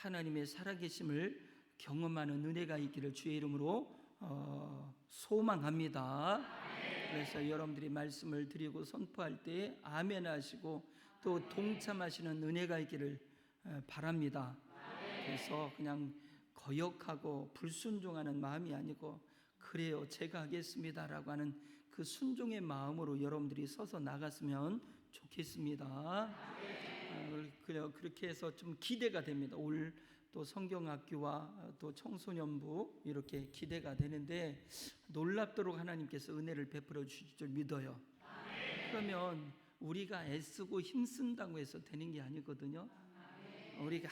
하나님의 살아계심을 경험하는 은혜가 있기를 주의 이름으로 소망합니다. 그래서 여러분들이 말씀을 드리고 선포할 때 아멘 하시고 또 동참하시는 은혜가 있기를 바랍니다. 그래서 그냥 거역하고 불순종하는 마음이 아니고 그래요 제가 하겠습니다라고 하는 그 순종의 마음으로 여러분들이 서서 나갔으면 좋겠습니다. 그렇게 해서 좀 기대가 됩니다. 올 또 성경학교와 또 청소년부 이렇게 기대가 되는데 놀랍도록 하나님께서 은혜를 베풀어 주실 줄 믿어요. 그러면 우리가 애쓰고 힘쓴다고 해서 되는 게 아니거든요. 우리가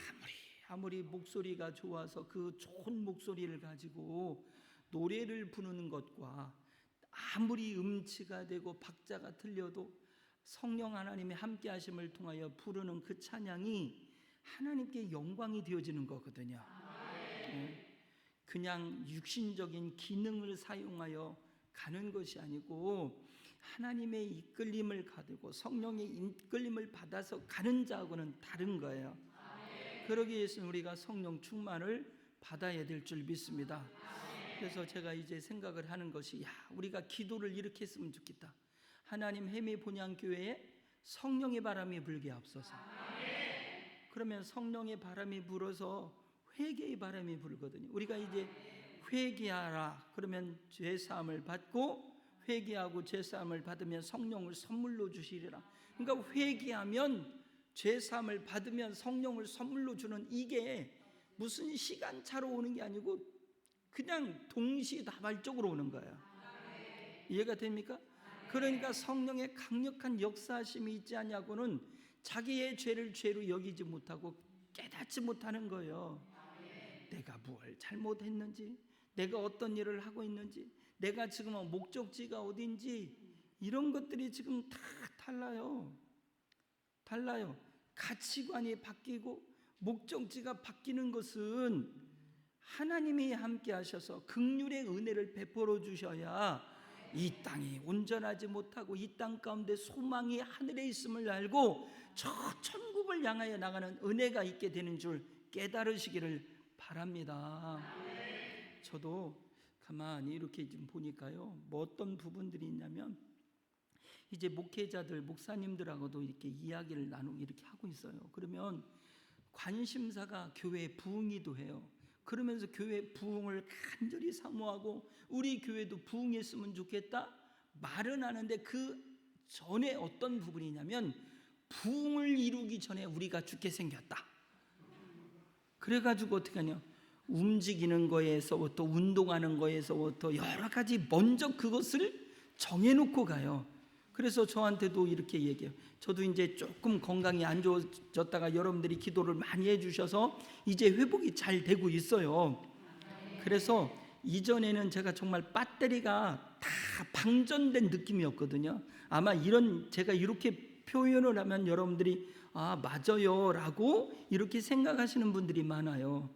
아무리 목소리가 좋아서 그 좋은 목소리를 가지고 노래를 부르는 것과 아무리 음치가 되고 박자가 틀려도 성령 하나님의 함께 하심을 통하여 부르는 그 찬양이 하나님께 영광이 되어지는 거거든요. 그냥 육신적인 기능을 사용하여 가는 것이 아니고 하나님의 이끌림을 가지고 성령의 이끌림을 받아서 가는 자하고는 다른 거예요. 그러기 위해서는 우리가 성령 충만을 받아야 될 줄 믿습니다. 그래서 제가 이제 생각을 하는 것이 우리가 기도를 이렇게 했으면 좋겠다. 하나님 해미 본향교회에 성령의 바람이 불게 하옵소서. 그러면 성령의 바람이 불어서 회개의 바람이 불거든요. 우리가 이제 회개하라 그러면 죄사함을 받고 회개하고 죄사함을 받으면 성령을 선물로 주시리라. 그러니까 회개하면 죄사함을 받으면 성령을 선물로 주는 이게 무슨 시간차로 오는 게 아니고 그냥 동시다발적으로 오는 거예요. 이해가 됩니까? 그러니까 성령의 강력한 역사하심이 있지 않냐고는 자기의 죄를 죄로 여기지 못하고 깨닫지 못하는 거예요. 내가 뭘 잘못했는지, 내가 어떤 일을 하고 있는지, 내가 지금 목적지가 어딘지 이런 것들이 지금 다 달라요. 가치관이 바뀌고 목적지가 바뀌는 것은 하나님이 함께 하셔서 긍휼의 은혜를 베풀어 주셔야 이 땅이 온전하지 못하고 이 땅 가운데 소망이 하늘에 있음을 알고 저 천국을 향하여 나가는 은혜가 있게 되는 줄 깨달으시기를 바랍니다. 저도 가만히 이렇게 좀 보니까요, 뭐 어떤 부분들이 있냐면 이제 목회자들, 목사님들하고도 이렇게 이야기를 나누고 이렇게 하고 있어요. 그러면 관심사가 교회 부흥이도 해요. 그러면서 교회 부흥을 간절히 사모하고 우리 교회도 부흥했으면 좋겠다 말은 하는데 그 전에 어떤 부분이냐면 부흥을 이루기 전에 우리가 죽게 생겼다. 그래가지고 어떻게 하냐, 움직이는 거에서부터 운동하는 거에서부터 여러 가지 먼저 그것을 정해놓고 가요. 그래서 저한테도 이렇게 얘기해요. 저도 이제 조금 건강이 안 좋아졌다가 여러분들이 기도를 많이 해주셔서 이제 회복이 잘 되고 있어요. 그래서 이전에는 제가 정말 배터리가 다 방전된 느낌이었거든요. 아마 제가 이렇게 표현을 하면 여러분들이 맞아요 라고 이렇게 생각하시는 분들이 많아요.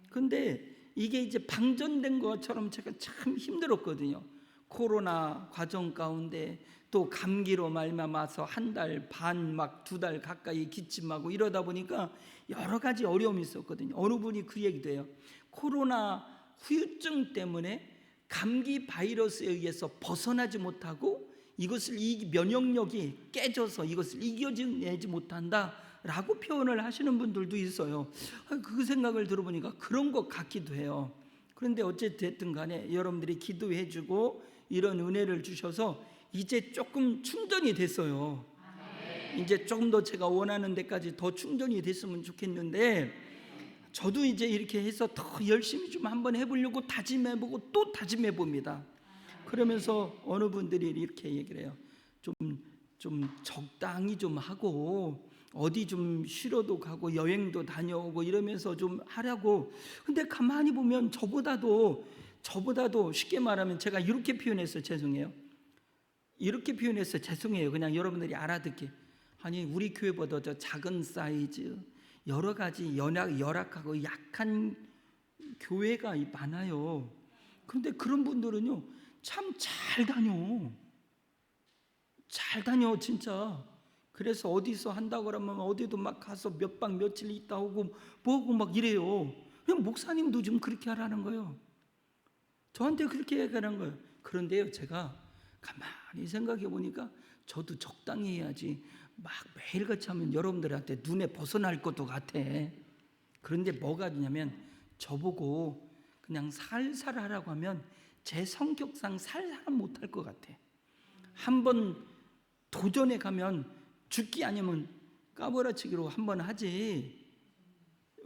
근데 이게 이제 방전된 것처럼 제가 참 힘들었거든요. 코로나 과정 가운데 또 감기로 말미암아서 한 달 반 막 2달 가까이 기침하고 이러다 보니까 여러 가지 어려움이 있었거든요. 어느 분이 그 얘기도 해요. 코로나 후유증 때문에 감기 바이러스에 의해서 벗어나지 못하고 이것을 면역력이 깨져서 이것을 이겨내지 못한다 라고 표현을 하시는 분들도 있어요. 그 생각을 들어보니까 그런 것 같기도 해요. 그런데 어쨌든 간에 여러분들이 기도해 주고 이런 은혜를 주셔서 이제 조금 충전이 됐어요. 이제 조금 더 제가 원하는 데까지 더 충전이 됐으면 좋겠는데 저도 이제 이렇게 해서 더 열심히 좀 한번 해보려고 다짐해보고 또 다짐해봅니다. 그러면서 어느 분들이 이렇게 얘기를 해요. 좀 적당히 좀 하고 어디 좀 쉬러도 가고 여행도 다녀오고 이러면서 좀 하려고. 근데 가만히 보면 저보다도 쉽게 말하면 제가 이렇게 표현했어요. 죄송해요. 그냥 여러분들이 알아듣기. 아니 우리 교회보다 더 작은 사이즈 여러 가지 열악하고 약한 교회가 많아요. 그런데 그런 분들은요 참 잘 다녀 진짜. 그래서 어디서 한다고 그러면 어디도 막 가서 몇 박 며칠 있다 오고 뭐고 막 이래요. 그냥 목사님도 좀 그렇게 하라는 거예요. 저한테 그렇게 얘기하는 거예요. 그런데요, 제가 가만히 생각해 보니까 저도 적당히 해야지 막 매일같이 하면 여러분들한테 눈에 벗어날 것도 같아. 그런데 뭐가 되냐면 저보고 그냥 살살 하라고 하면 제 성격상 살살은 못할 것 같아. 한번 도전해 가면 죽기 아니면 까부라치기로 한번 하지.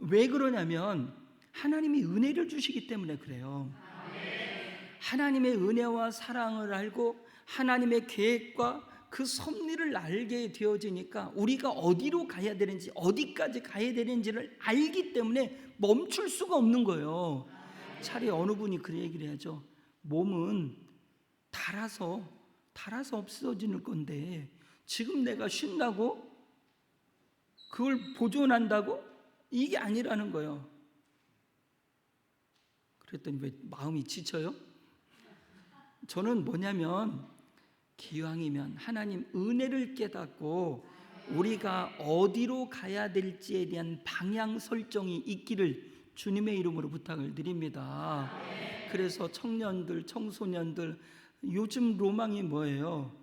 왜 그러냐면 하나님이 은혜를 주시기 때문에 그래요. 하나님의 은혜와 사랑을 알고 하나님의 계획과 그 섭리를 알게 되어지니까 우리가 어디로 가야 되는지 어디까지 가야 되는지를 알기 때문에 멈출 수가 없는 거예요. 차라리 어느 분이 그 얘기를 해야죠. 몸은 닳아서 없어지는 건데 지금 내가 쉰다고 그걸 보존한다고? 이게 아니라는 거예요. 그랬더니 왜 마음이 지쳐요? 저는 뭐냐면 기왕이면 하나님 은혜를 깨닫고 우리가 어디로 가야 될지에 대한 방향 설정이 있기를 주님의 이름으로 부탁을 드립니다. 그래서 청년들, 청소년들 요즘 로망이 뭐예요?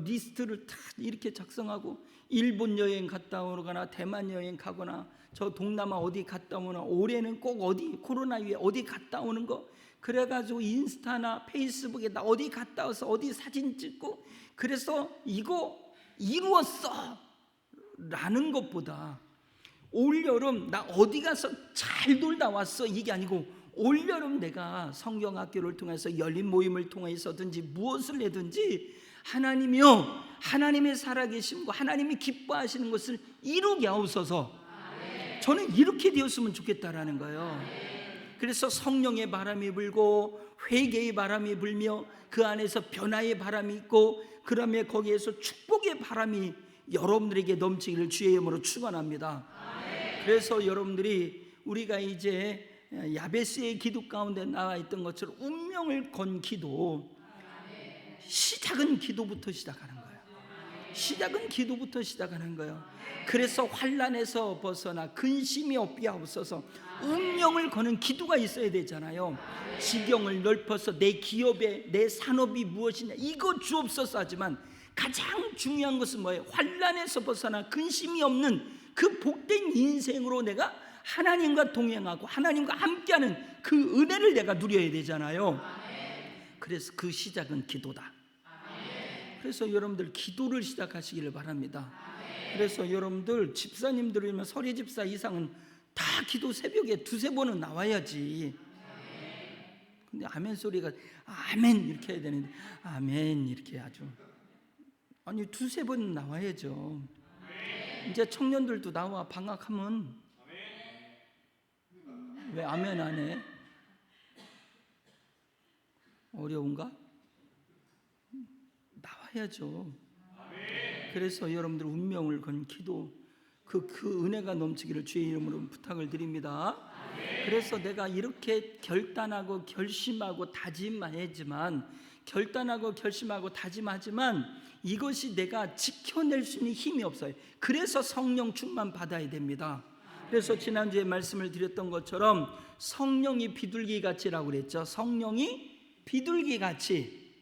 리스트를 다 이렇게 작성하고 일본 여행 갔다 오거나 대만 여행 가거나 저 동남아 어디 갔다 오거나 올해는 꼭 어디 코로나 이후에 어디 갔다 오는 거 그래가지고 인스타나 페이스북에 나 어디 갔다 와서 어디 사진 찍고 그래서 이거 이루었어 라는 것보다 올여름 나 어디 가서 잘 놀다 왔어 이게 아니고 올여름 내가 성경학교를 통해서 열린 모임을 통해서든지 무엇을 해든지 하나님이요 하나님의 살아계심과 하나님이 기뻐하시는 것을 이루게 하옵소서. 저는 이렇게 되었으면 좋겠다라는 거예요. 그래서 성령의 바람이 불고 회개의 바람이 불며 그 안에서 변화의 바람이 있고 그러면 거기에서 축복의 바람이 여러분들에게 넘치기를 주의 이름으로 축원합니다. 그래서 여러분들이 우리가 이제 야베스의 기도 가운데 나와 있던 것처럼 운명을 건 기도 시작은 기도부터 시작하는 거예요. 시작은 기도부터 시작하는 거예요. 그래서 환난에서 벗어나 근심이 없게 하옵소서. 운명을 거는 기도가 있어야 되잖아요. 지경을 넓혀서 내 기업에 내 산업이 무엇이냐 이거 주옵소서 하지만 가장 중요한 것은 뭐예요? 환난에서 벗어나 근심이 없는 그 복된 인생으로 내가 하나님과 동행하고 하나님과 함께하는 그 은혜를 내가 누려야 되잖아요. 그래서 그 시작은 기도다. 그래서 여러분들 기도를 시작하시기를 바랍니다. 그래서 여러분들 집사님들이면 서리 집사 이상은 다 기도 새벽에 두세 번은 나와야지. 근데 아멘 소리가 아멘 이렇게 해야 되는데 아멘 이렇게 아주 아니 두세 번 나와야죠. 이제 청년들도 나와 방학하면 왜 아멘 안 해? 어려운가? 나와야죠. 그래서 여러분들 운명을 건 기도 그 은혜가 넘치기를 주의 이름으로 부탁을 드립니다. 그래서 내가 이렇게 결단하고 결심하고 다짐하지만 이것이 내가 지켜낼 수 있는 힘이 없어요. 그래서 성령 충만 받아야 됩니다. 그래서 지난주에 말씀을 드렸던 것처럼 성령이 비둘기같이라고 그랬죠. 성령이 비둘기같이.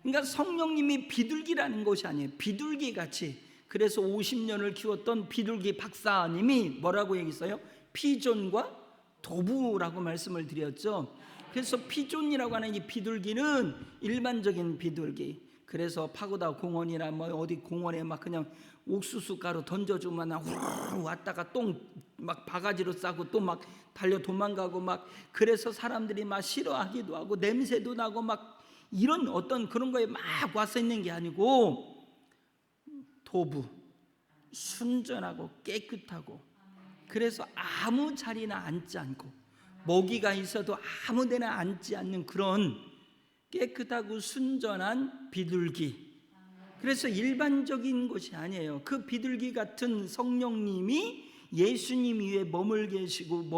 그러니까 성령님이 비둘기라는 것이 아니에요. 비둘기같이. 그래서 50년을 키웠던 비둘기 박사님이 뭐라고 얘기했어요? 피존과 도부라고 말씀을 드렸죠. 그래서 피존이라고 하는 이 비둘기는 일반적인 비둘기. 그래서 파고다 공원이나 뭐 어디 공원에 막 그냥 옥수수 가루 던져주면 후루루 왔다가 똥 막 바가지로 싸고 또 막 달려 도망가고 막 그래서 사람들이 막 싫어하기도 하고 냄새도 나고 막 이런 어떤 그런 거에 막 와서 있는 게 아니고 도부 순전하고 깨끗하고 그래서 아무 자리나 앉지 않고 모기가 있어도 아무 데나 앉지 않는 그런 깨끗하고 순전한 비둘기. 그래서 일반적인 것이 아니에요. 그 비둘기 같은 성령님이 예수님 위에 머물시고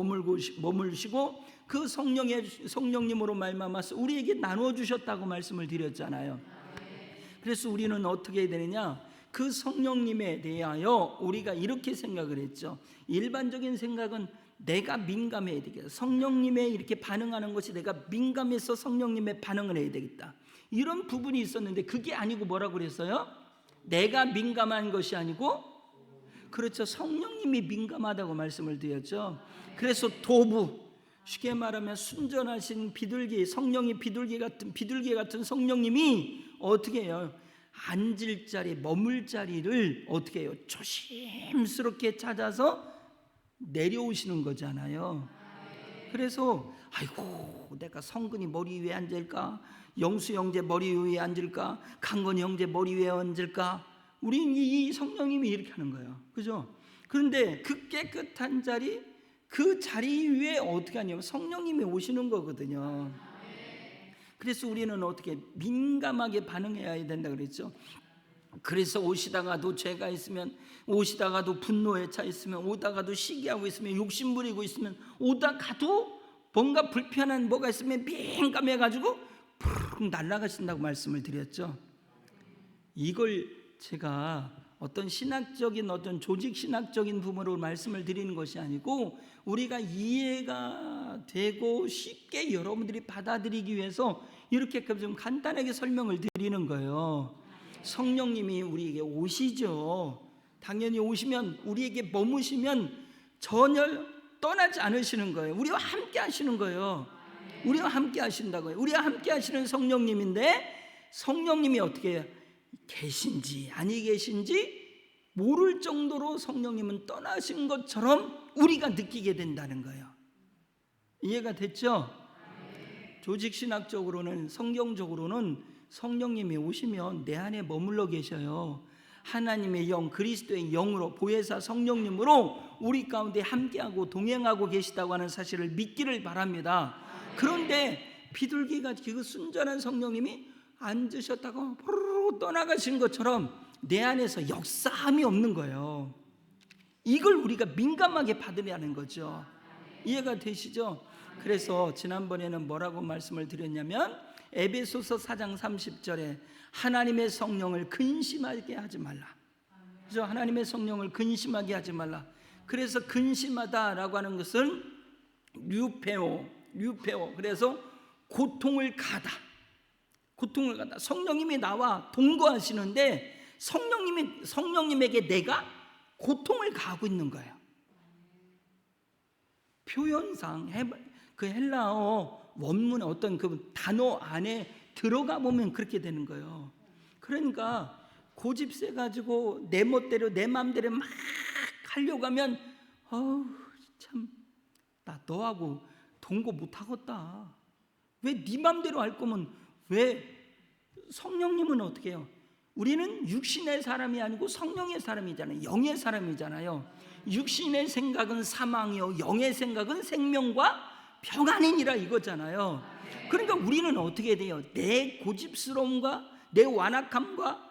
그 성령님으로 말미암아서 우리에게 나누어 주셨다고 말씀을 드렸잖아요. 그래서 우리는 어떻게 해야 되느냐? 그 성령님에 대하여 우리가 이렇게 생각을 했죠. 일반적인 생각은 내가 민감해야 되겠다. 성령님에 이렇게 반응하는 것이 내가 민감해서 성령님의 반응을 해야 되겠다. 이런 부분이 있었는데 그게 아니고 뭐라고 그랬어요? 내가 민감한 것이 아니고, 그렇죠, 성령님이 민감하다고 말씀을 드렸죠. 그래서 도부, 쉽게 말하면 순전하신 비둘기, 성령이 비둘기 같은 성령님이 어떻게 해요? 앉을 자리, 머물 자리를 어떻게 해요? 조심스럽게 찾아서 내려오시는 거잖아요. 그래서 아이고, 내가 성근이 머리 위에 앉을까? 영수 형제 머리 위에 앉을까? 강건이 형제 머리 위에 앉을까? 우리는 이 성령님이 이렇게 하는 거예요. 그죠? 그런데 그 깨끗한 자리, 그 자리 위에 어떻게 하냐면 성령님이 오시는 거거든요. 그래서 우리는 어떻게 민감하게 반응해야 된다 그랬죠. 그래서 오시다가도 죄가 있으면, 오시다가도 분노에 차 있으면, 오다가도 시기하고 있으면, 욕심 부리고 있으면, 오다가도 뭔가 불편한 뭐가 있으면 민감해가지고 푹 날아가신다고 말씀을 드렸죠. 이걸 제가 어떤 신학적인, 어떤 조직 신학적인 부분으로 말씀을 드리는 것이 아니고, 우리가 이해가 되고 쉽게 여러분들이 받아들이기 위해서 이렇게 좀 간단하게 설명을 드리는 거예요. 성령님이 우리에게 오시죠. 당연히 오시면, 우리에게 머무시면 전혀 떠나지 않으시는 거예요. 우리와 함께 하시는 거예요. 우리와 함께 하신다고요. 우리와 함께 하시는 성령님인데, 성령님이 어떻게 계신지 아니 계신지 모를 정도로 성령님은 떠나신 것처럼 우리가 느끼게 된다는 거예요. 이해가 됐죠? 조직신학적으로는, 성경적으로는 성령님이 오시면 내 안에 머물러 계셔요. 하나님의 영, 그리스도의 영으로, 보혜사 성령님으로 우리 가운데 함께하고 동행하고 계시다고 하는 사실을 믿기를 바랍니다. 그런데 비둘기가 그 순전한 성령님이 앉으셨다고 포로로 떠나가신 것처럼 내 안에서 역사함이 없는 거예요. 이걸 우리가 민감하게 받으려는 거죠. 이해가 되시죠? 그래서 지난번에는 뭐라고 말씀을 드렸냐면, 에베소서 4장 30절에 하나님의 성령을 근심하게 하지 말라. 그래서 하나님의 성령을 근심하게 하지 말라. 그래서 근심하다라고 하는 것은 류페오. 그래서 고통을 가다. 성령님이 나와 동거하시는데 성령님에게 내가 고통을 가하고 있는 거예요. 표현상 그 헬라어 원문의 어떤 그 단어 안에 들어가 보면 그렇게 되는 거예요. 그러니까 고집 세 가지고 내 멋대로 내 마음대로 막 하려고 하면 참 나 너하고 동거 못 하겠다. 왜 네 마음대로 할 거면 왜? 성령님은 어떻게 해요? 우리는 육신의 사람이 아니고 성령의 사람이잖아요. 영의 사람이잖아요. 육신의 생각은 사망이요, 영의 생각은 생명과 평안이니라 이거잖아요. 그러니까 우리는 어떻게 돼요? 내 고집스러움과 내 완악함과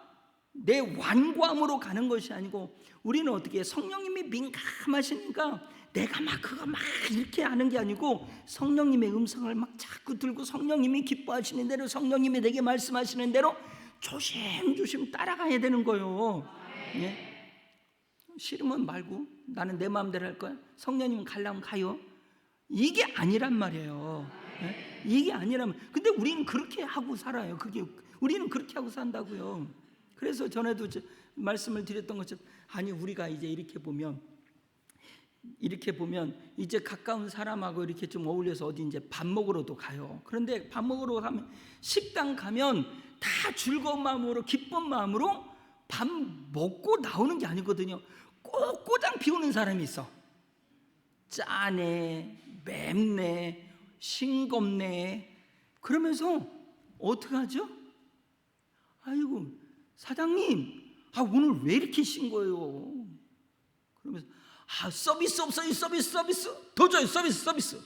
내 완고함으로 가는 것이 아니고, 우리는 어떻게 해요? 성령님이 민감하시니까 내가 막 그거 막 이렇게 하는 게 아니고, 성령님의 음성을 막 자꾸 들고 성령님이 기뻐하시는 대로, 성령님이 내게 말씀하시는 대로 조심조심 따라가야 되는 거예요. 예? 싫으면 말고 나는 내 마음대로 할 거야. 성령님 가려면 가요. 이게 아니란 말이에요. 예? 이게 아니라면. 근데 우리는 그렇게 하고 살아요. 우리는 그렇게 하고 산다고요. 그래서 전에도 말씀을 드렸던 것처럼, 아니 우리가 이제 이렇게 보면 이제 가까운 사람하고 이렇게 좀 어울려서 어디 이제 밥 먹으러도 가요. 그런데 밥 먹으러 가면, 식당 가면 다 즐거운 마음으로, 기쁜 마음으로 밥 먹고 나오는 게 아니거든요. 꼭 꼬장 피우는 사람이 있어. 짜네, 맵네, 싱겁네. 그러면서 어떻게 하죠? 아이고 사장님, 오늘 왜 이렇게 싱거워요? 그러면서 서비스 없어요. 서비스 더 줘요. 서비스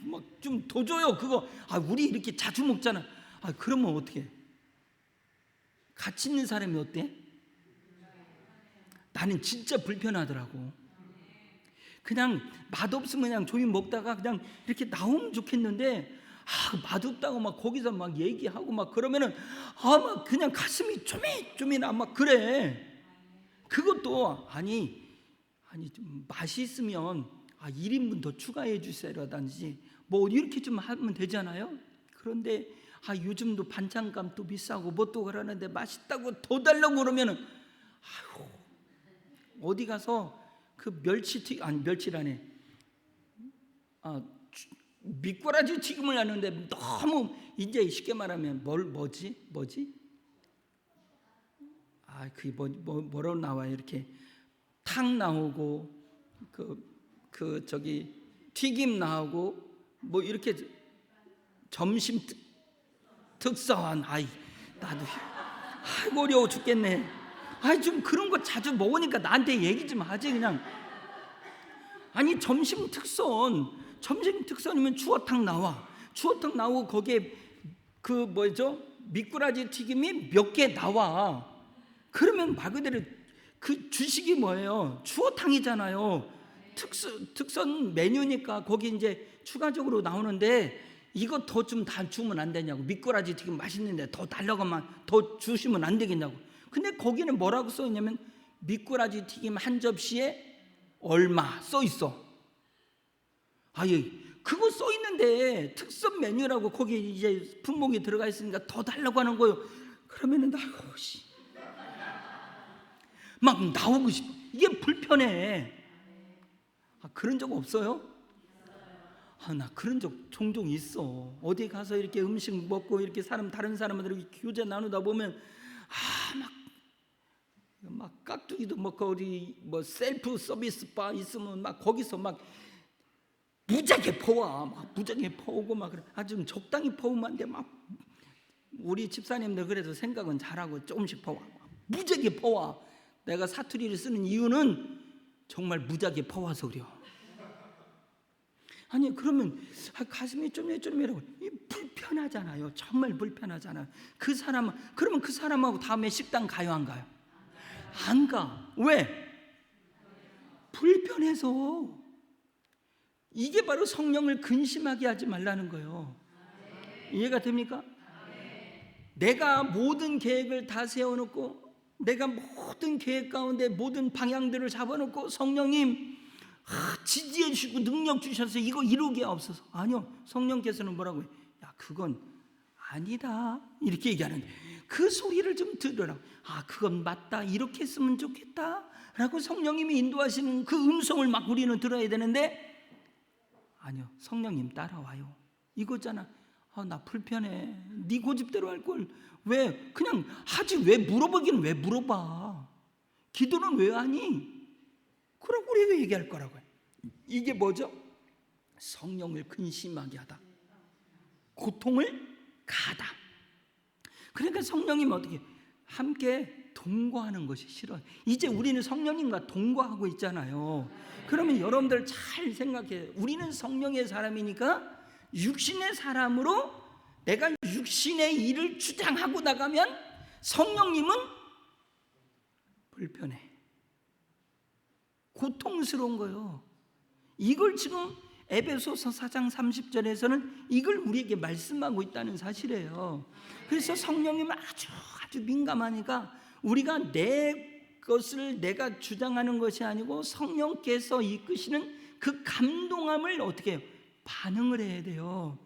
막 좀 더 줘요. 그거 우리 이렇게 자주 먹잖아. 그러면 어떻게? 같이 있는 사람이 어때? 나는 진짜 불편하더라고. 그냥 맛없으면 그냥 조용히 먹다가 그냥 이렇게 나오면 좋겠는데, 맛없다고 막 거기서 막 얘기하고 막 그러면은 막 그냥 가슴이 쪼매쪼매나 막 그래. 그것도 아니 좀 맛있으면 1인분 더 추가해 주세요라든지 뭐 이렇게 좀 하면 되잖아요. 그런데 요즘도 반찬값도 비싸고 뭐 또 그러는데 맛있다고 더 달라고 그러면은 어디 가서 그 멸치라네. 미꾸라지 튀김을 하는데 너무 이제 쉽게 말하면 뭐지? 그게 뭐로 나와요? 이렇게 탕 나오고 저기 튀김 나오고 뭐 이렇게 점심 특선. 나도 어려워 죽겠네. 좀 그런 거 자주 먹으니까 나한테 얘기 좀 하지 그냥. 점심 특선이면 추어탕 나오고 거기에 미꾸라지 튀김이 몇 개 나와. 그러면 말 그대로 그 주식이 뭐예요? 추어탕이잖아요. 특선 메뉴니까 거기 이제 추가적으로 나오는데 이거 더 좀 다 주면 안 되냐고. 미꾸라지 튀김 맛있는데 더 달라고만 더 주시면 안 되겠냐고. 근데 거기는 뭐라고 써 있냐면 미꾸라지 튀김 한 접시에 얼마 써 있어. 그거 써 있는데 특선 메뉴라고 거기 이제 품목이 들어가 있으니까 더 달라고 하는 거예요. 그러면은 막 나오고 싶어. 이게 불편해. 그런 적 없어요? 나 그런 적 종종 있어. 어디 가서 이렇게 음식 먹고 이렇게 다른 사람들 교제 나누다 보면 막 깍두기도 먹고 우리 셀프 서비스 바 있으면 막 거기서 막 무지하게 퍼오고 막 그래. 좀 적당히 퍼오면 안 돼. 막 우리 집사님들 그래도 생각은 잘하고 조금씩 퍼와. 무지하게 퍼와. 내가 사투리를 쓰는 이유는 정말 무지하게 퍼와서 그래요. 그러면 가슴이 쫄매쫄매라고. 불편하잖아요. 정말 불편하잖아요. 그러면 그 사람하고 다음에 식당 가요, 안 가요? 안 가. 왜? 불편해서. 이게 바로 성령을 근심하게 하지 말라는 거예요. 이해가 됩니까? 내가 모든 계획을 다 세워놓고 내가 모든 계획 가운데 모든 방향들을 잡아놓고 성령님 지지해 주시고 능력 주셔서 이거 이루게 없어서. 아니요, 성령께서는 뭐라고 해요? 그건 아니다 이렇게 얘기하는데 그 소리를 좀 들으라고. 그건 맞다, 이렇게 했으면 좋겠다 라고 성령님이 인도하시는 그 음성을 막 우리는 들어야 되는데, 아니요, 성령님 따라와요. 이거잖아. 나 불편해. 네 고집대로 할 걸 왜 그냥 하지? 왜 물어보기는 왜 물어봐? 기도는 왜 하니? 그러고 우리가 얘기할 거라고요. 이게 뭐죠? 성령을 근심하게 하다, 고통을 가하다. 그러니까 성령님 어떻게 함께 동거하는 것이 싫어요. 이제 우리는 성령님과 동거하고 있잖아요. 그러면 여러분들 잘 생각해요. 우리는 성령의 사람이니까 육신의 사람으로 내가 육신의 일을 주장하고 나가면 성령님은 불편해, 고통스러운 거예요. 이걸 지금 에베소서 4장 30절에서는 이걸 우리에게 말씀하고 있다는 사실이에요. 그래서 성령님은 아주 민감하니까 우리가 내 것을 내가 주장하는 것이 아니고 성령께서 이끄시는 그 감동함을 어떻게 해요? 반응을 해야 돼요.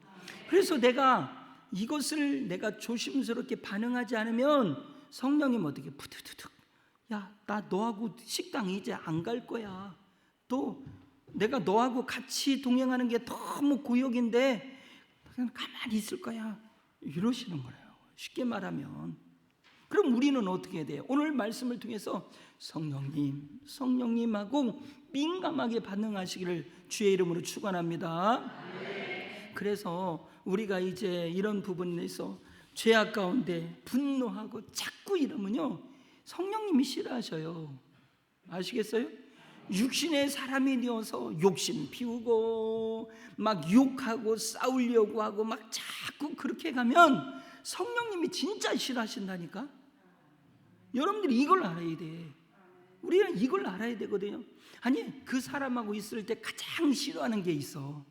그래서 내가 이것을 내가 조심스럽게 반응하지 않으면 성령님 어떻게 푸드드득, 나 너하고 식당 이제 안 갈 거야. 또 내가 너하고 같이 동행하는 게 너무 고역인데 그냥 가만히 있을 거야, 이러시는 거예요. 쉽게 말하면. 그럼 우리는 어떻게 해야 돼요? 오늘 말씀을 통해서 성령님하고 민감하게 반응하시기를 주의 이름으로 축원합니다. 그래서 우리가 이제 이런 부분에서 죄악 가운데 분노하고 자꾸 이러면요, 성령님이 싫어하셔요. 아시겠어요? 육신의 사람이 되어서 욕심 피우고 막 욕하고 싸우려고 하고 막 자꾸 그렇게 가면 성령님이 진짜 싫어하신다니까. 여러분들이 이걸 알아야 돼. 우리는 이걸 알아야 되거든요. 그 사람하고 있을 때 가장 싫어하는 게 있어.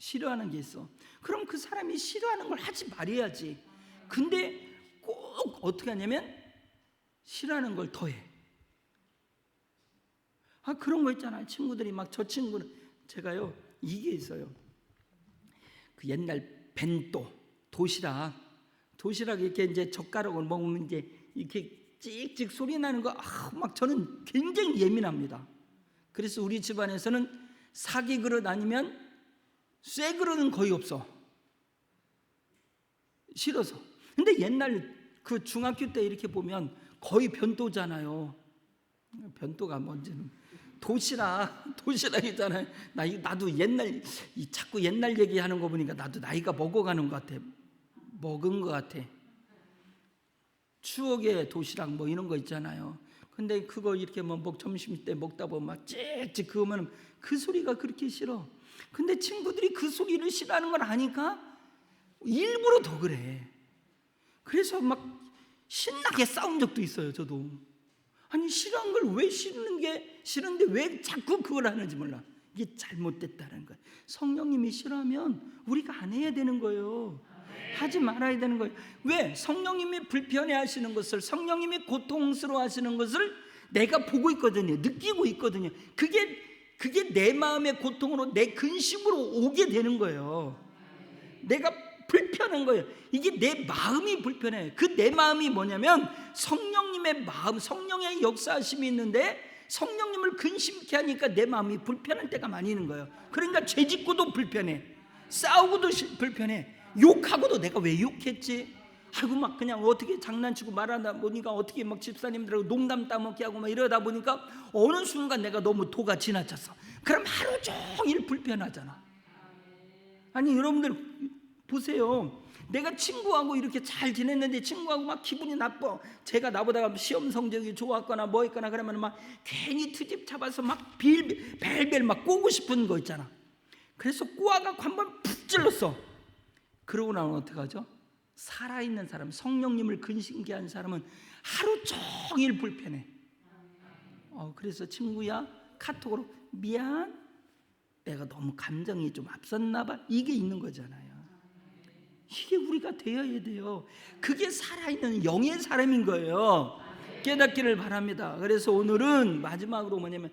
싫어하는 게 있어. 그럼 그 사람이 싫어하는 걸 하지 말아야지. 근데 꼭 어떻게 하냐면 싫어하는 걸 더해. 그런 거 있잖아요. 친구들이 막, 저 친구는, 제가요 이게 있어요. 그 옛날 벤또 도시락 이렇게 이제 젓가락을 먹으면 이제 이렇게 찍찍 소리 나는 거, 막 저는 굉장히 예민합니다. 그래서 우리 집안에서는 사기 그릇 아니면 쇠 그릇은 거의 없어. 싫어서. 근데 옛날 그 중학교 때 이렇게 보면 거의 변도잖아요. 변도가 뭔지는 도시락이잖아요. 나도 옛날, 자꾸 옛날 얘기하는 거 보니까 나도 나이가 먹은 것 같아. 추억의 도시락 뭐 이런 거 있잖아요. 근데 그거 이렇게 뭐 점심 때 먹다 보면 막 찍찍 그으면 그 소리가 그렇게 싫어. 근데 친구들이 그 소리를 싫어하는 걸 아니까 일부러 더 그래. 그래서 막 신나게 싸운 적도 있어요. 저도. 아니, 싫어한 걸 왜 싫은데 왜 자꾸 그걸 하는지 몰라. 이게 잘못됐다는 거예요. 성령님이 싫어하면 우리가 안 해야 되는 거예요. 하지 말아야 되는 거예요. 왜? 성령님이 불편해 하시는 것을, 성령님이 고통스러워 하시는 것을 내가 보고 있거든요. 느끼고 있거든요. 그게 내 마음의 고통으로, 내 근심으로 오게 되는 거예요. 내가 불편한 거예요. 이게 내 마음이 불편해요. 그 내 마음이 뭐냐면 성령님의 마음, 성령의 역사하심이 있는데 성령님을 근심케 하니까 내 마음이 불편할 때가 많이 있는 거예요. 그러니까 죄짓고도 불편해, 싸우고도 불편해, 욕하고도 내가 왜 욕했지? 아이고, 막 그냥 어떻게 장난치고 말하다 보니까 어떻게 막 집사님들하고 농담 따먹게 하고 막 이러다 보니까 어느 순간 내가 너무 도가 지나쳤어. 그럼 하루 종일 불편하잖아. 아니, 여러분들 보세요. 내가 친구하고 이렇게 잘 지냈는데 친구하고 막 기분이 나빠. 제가 나보다 시험 성적이 좋았거나 뭐 했거나 그러면 막 괜히 트집 잡아서 막 벨벨 막 꼬고 싶은 거 있잖아. 그래서 꼬아갖고 한번 푹 찔렀어. 그러고 나면 어떡하죠? 살아있는 사람, 성령님을 근심케 한 사람은 하루 종일 불편해. 그래서 친구야, 카톡으로 미안, 내가 너무 감정이 좀 앞섰나 봐, 이게 있는 거잖아요. 이게 우리가 되어야 돼요. 그게 살아있는 영의 사람인 거예요. 깨닫기를 바랍니다. 그래서 오늘은 마지막으로 뭐냐면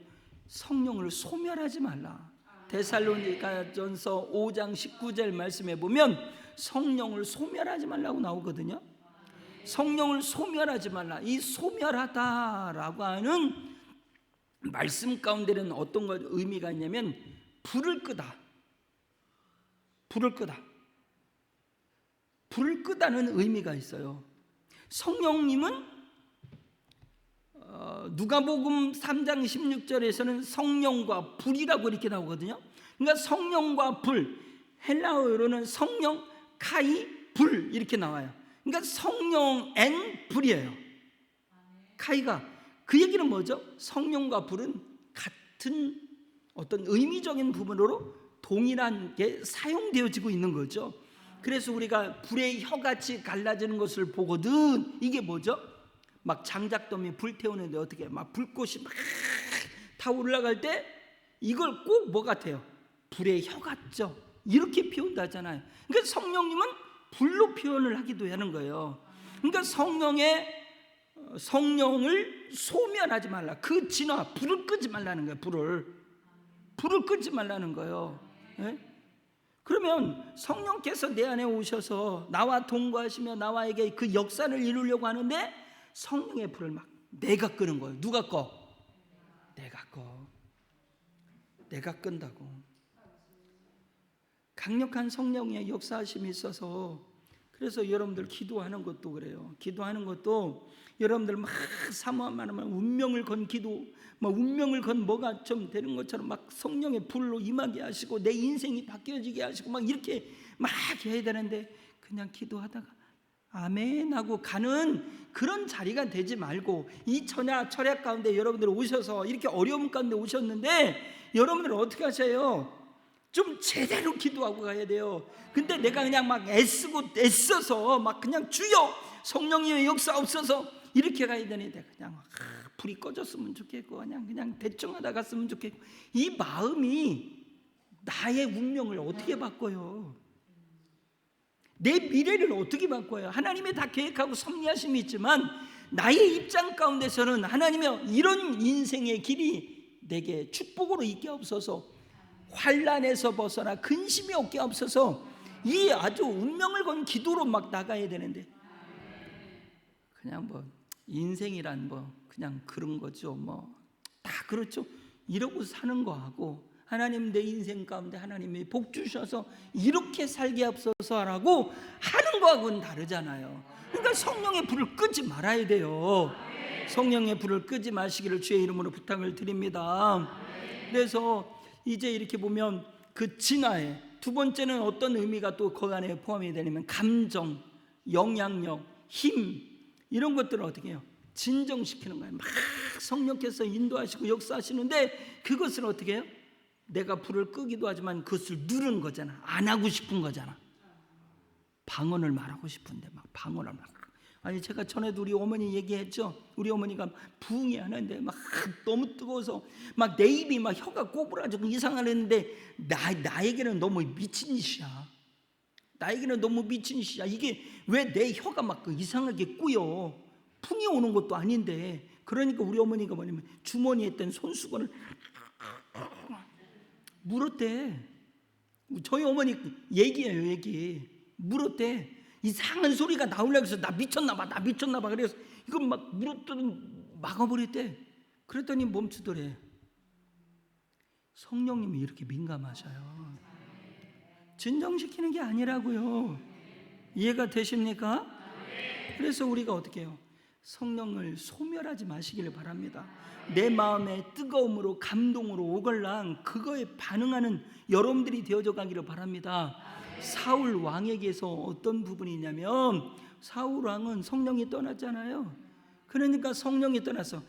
성령을 소멸하지 말라. 데살로니가전서 5장 19절 말씀에 보면 성령을 소멸하지 말라고 나오거든요. 성령을 소멸하지 말라. 이 소멸하다라고 하는 말씀 가운데는 어떤 것 의미가 있냐면 불을 끄다. 불을 끄다는 의미가 있어요. 성령님은 누가복음 3장 16절에서는 성령과 불이라고 이렇게 나오거든요. 그러니까 성령과 불, 헬라어로는 성령 카이 불 이렇게 나와요. 그러니까 성령 앤 불이에요. 카이가, 그 얘기는 뭐죠? 성령과 불은 같은 어떤 의미적인 부분으로 동일한 게 사용되어지고 있는 거죠. 그래서 우리가 불의 혀같이 갈라지는 것을 보거든. 이게 뭐죠? 막 장작더미 불 태우는데 어떻게 막 불꽃이 막 다 올라갈 때 이걸 꼭 뭐 같아요? 불의 혀 같죠? 이렇게 표현하잖아요. 그러니까 성령님은 불로 표현을 하기도 하는 거예요. 그러니까 성령을 소멸하지 말라. 그 진화, 불을 끄지 말라는 거예요. 불을 끄지 말라는 거예요. 네? 그러면 성령께서 내 안에 오셔서 나와 동거하시며 나와에게 그 역사를 이루려고 하는데 성령의 불을 막 내가 끄는 거예요. 누가 꺼? 내가 끈다고. 강력한 성령의 역사하심이 있어서, 그래서 여러분들 기도하는 것도 그래요. 기도하는 것도 여러분들 막 사모하면 운명을 건 기도, 막 운명을 건 뭐가 좀 되는 것처럼 막 성령의 불로 임하게 하시고 내 인생이 바뀌어지게 하시고 막 이렇게 막 해야 되는데 그냥 기도하다가 아멘 하고 가는 그런 자리가 되지 말고, 이 철학 가운데 여러분들 오셔서 이렇게 어려움 가운데 오셨는데 여러분들 어떻게 하세요? 좀 제대로 기도하고 가야 돼요. 근데 내가 그냥 막 애써서 막 그냥 주여 성령님의 역사 없어서 이렇게 가야 되는데 그냥 불이 꺼졌으면 좋겠고 그냥 대충 하다 갔으면 좋겠고, 이 마음이 나의 운명을 어떻게 바꿔요? 내 미래를 어떻게 바꿔요? 하나님이 다 계획하고 섭리하심이 있지만 나의 입장 가운데서는 하나님의 이런 인생의 길이 내게 축복으로 있게 없어서, 환난에서 벗어나 근심이 없게 없어서, 이 아주 운명을 건 기도로 막 나가야 되는데 그냥 뭐 인생이란 뭐 그냥 그런 거죠. 뭐 다 그렇죠. 이러고 사는 거하고 하나님 내 인생 가운데 하나님이 복 주셔서 이렇게 살게 앞서서라고 하는 거하고는 다르잖아요. 그러니까 성령의 불을 끄지 말아야 돼요. 성령의 불을 끄지 마시기를 주의 이름으로 부탁을 드립니다. 그래서 이제 이렇게 보면 그 진화에 두 번째는 어떤 의미가 또 그 안에 포함이 되냐면 감정, 영향력, 힘, 이런 것들을 어떻게 해요? 진정시키는 거예요. 막 성령께서 인도하시고 역사하시는데 그것을 어떻게 해요? 내가 불을 끄기도 하지만 그것을 누르는 거잖아. 안 하고 싶은 거잖아. 방언을 말하고 싶은데 막 방언을 막. 아니 제가 전에도 우리 어머니 얘기했죠. 우리 어머니가 부흥이 하는데 막 너무 뜨거워서 막 내 입이 막 혀가 꼬부라지고 이상하는데 나에게는 너무 미친 짓이야. 나에게는 너무 미친 짓이야. 이게 왜 내 혀가 막 이상하게 꾸여? 풍이 오는 것도 아닌데. 그러니까 우리 어머니가 뭐냐면 주머니에 있던 손수건을 물었대. 저희 어머니 얘기예요, 얘기. 물었대. 이상한 소리가 나오려고 해서 나 미쳤나봐. 그래서 이거 막 물었더니 막아버렸대. 그랬더니 멈추더래. 성령님이 이렇게 민감하셔요. 진정시키는 게 아니라고요. 이해가 되십니까? 그래서 우리가 어떻게 해요? 성령을 소멸하지 마시기를 바랍니다. 내 마음의 뜨거움으로 감동으로 오글랑 그거에 반응하는 여러분들이 되어져 가기를 바랍니다. 사울 왕에게서 어떤 부분이 있냐면 사울 왕은 성령이 떠났잖아요. 그러니까 성령이 떠나서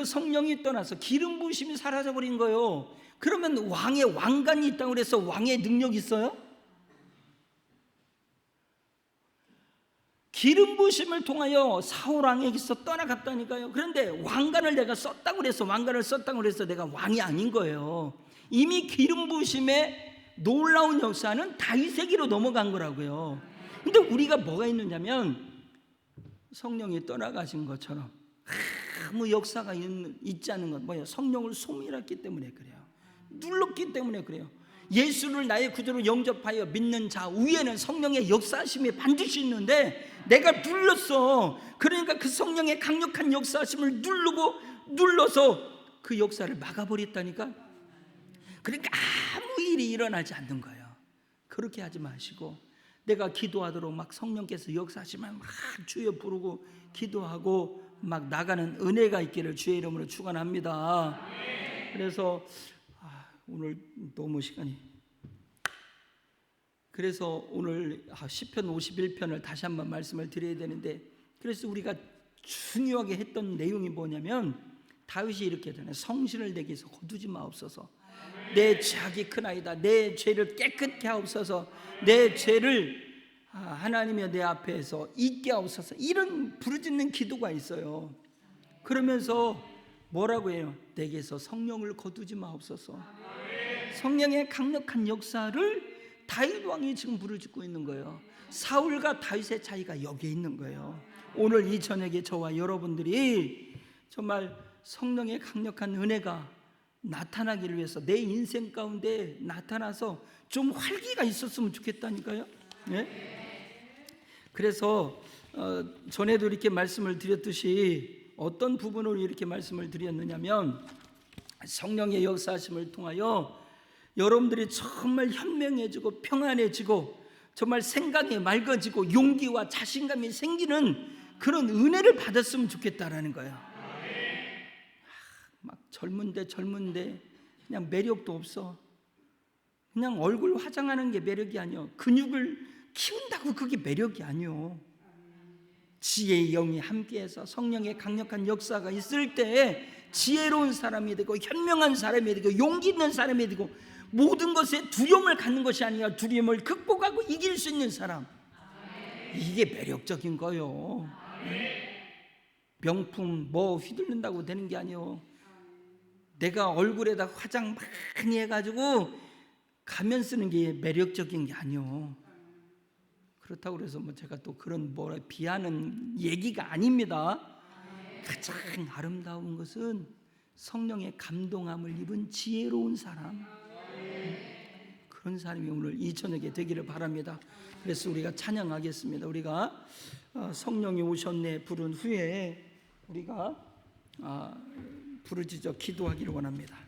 성령이 떠나서 기름 부으심이 사라져버린 거예요. 그러면 왕의 왕관이 있다고 그래서 왕의 능력이 있어요? 기름 부으심을 통하여 사울 왕에게서 떠나갔다니까요. 그런데 왕관을 내가 썼다고 그래서 내가 왕이 아닌 거예요. 이미 기름 부으심의 놀라운 역사는 다윗에게로 넘어간 거라고요. 근데 우리가 뭐가 있느냐면 성령이 떠나가신 것처럼 아무 역사가 있지 않은 것, 뭐예요? 성령을 소멸했기 때문에 그래요. 눌렀기 때문에 그래요. 예수를 나의 구주로 영접하여 믿는 자 위에는 성령의 역사하심이 반드시 있는데 내가 눌렀어. 그러니까 그 성령의 강력한 역사하심을 눌러서 그 역사를 막아버렸다니까. 그러니까 아무 일이 일어나지 않는 거예요. 그렇게 하지 마시고 내가 기도하도록 막 성령께서 역사하시면 막 주여 부르고 기도하고 막 나가는 은혜가 있기를 주의 이름으로 축원합니다. 그래서 오늘 너무 시간이, 그래서 오늘 시편 51편을 다시 한번 말씀을 드려야 되는데, 그래서 우리가 중요하게 했던 내용이 뭐냐면 다윗이 이렇게 되네. 성신을 내게서 거두지 마옵소서. 내 죄악이 크나이다. 내 죄를 깨끗게 하옵소서. 내 죄를 하나님의 내 앞에서 잊게 하옵소서. 이런 부르짖는 기도가 있어요. 그러면서 뭐라고 해요? 내게서 성령을 거두지 마옵소서. 성령의 강력한 역사를 다윗 왕이 지금 부르짖고 있는 거예요. 사울과 다윗의 차이가 여기에 있는 거예요. 오늘 이 저녁에 저와 여러분들이 정말 성령의 강력한 은혜가 나타나기를 위해서 내 인생 가운데 나타나서 좀 활기가 있었으면 좋겠다니까요. 네? 그래서 전에도 이렇게 말씀을 드렸듯이 어떤 부분으로 이렇게 말씀을 드렸느냐면 성령의 역사하심을 통하여 여러분들이 정말 현명해지고 평안해지고 정말 생각이 맑아지고 용기와 자신감이 생기는 그런 은혜를 받았으면 좋겠다라는 거예요. 막 젊은데 그냥 매력도 없어. 그냥 얼굴 화장하는 게 매력이 아니요. 근육을 키운다고 그게 매력이 아니요. 지혜의 영이 함께해서 성령의 강력한 역사가 있을 때 지혜로운 사람이 되고 현명한 사람이 되고 용기 있는 사람이 되고 모든 것에 두려움을 갖는 것이 아니라 두려움을 극복하고 이길 수 있는 사람, 이게 매력적인 거요. 명품 뭐 휘둘른다고 되는 게 아니요. 내가 얼굴에다 화장 많이 해가지고 가면 쓰는 게 매력적인 게 아니요. 그렇다고 그래서 뭐 제가 또 그런 뭐라 비하는 얘기가 아닙니다. 가장 아름다운 것은 성령의 감동함을 입은 지혜로운 사람, 그런 사람이 오늘 이 저녁에 되기를 바랍니다. 그래서 우리가 찬양하겠습니다. 우리가 성령이 오셨네 부른 후에 우리가 부르짖어 기도하기를 원합니다.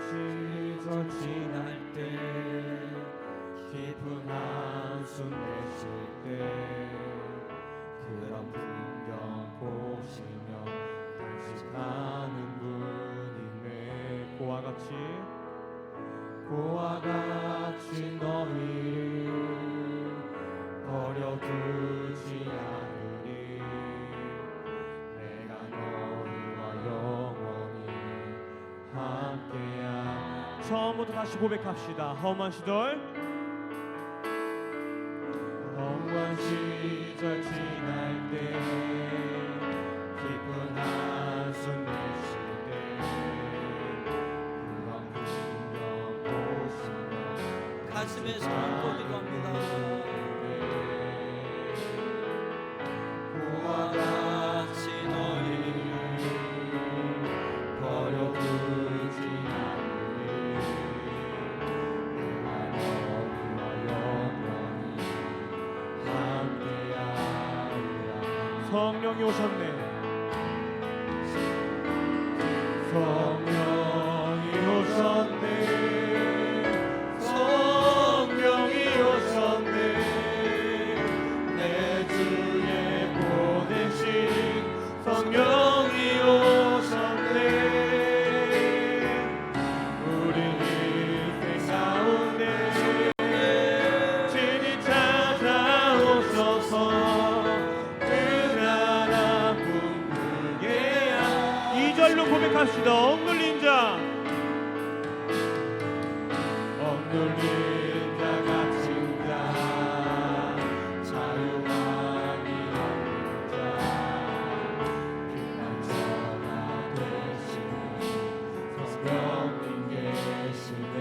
시절 지날 때 깊은 한숨 내쉴 때 그런 풍경 보시며 단식하는 분이네. 고와 같이 너희를 버려두지 않으리. 내가 너희와 영원히 함께야. 처음부터 다시 고백합시다. 험한 시절 지날 때 깊은 한숨 내쉴 때 그런 풍경 보시며 가슴에 손을 기도합니다. 고와 같이 너희를 버려두지 않으리. 내가 너희와 영원히 함께하리라. 성령이 오셨네. 성령이 오셨네. 성령이 오셨네. 내 주에 보내신 성령이 오셨네. 우리 인생 가운데 진히 찾아오셔서 그 나라 꿈꾸게 하. 2절로 고백합시다. 억눌린 자 갇힌 자 자유함이 없는 자 빛난 전하 되시는 성령님 계시네.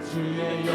주의 영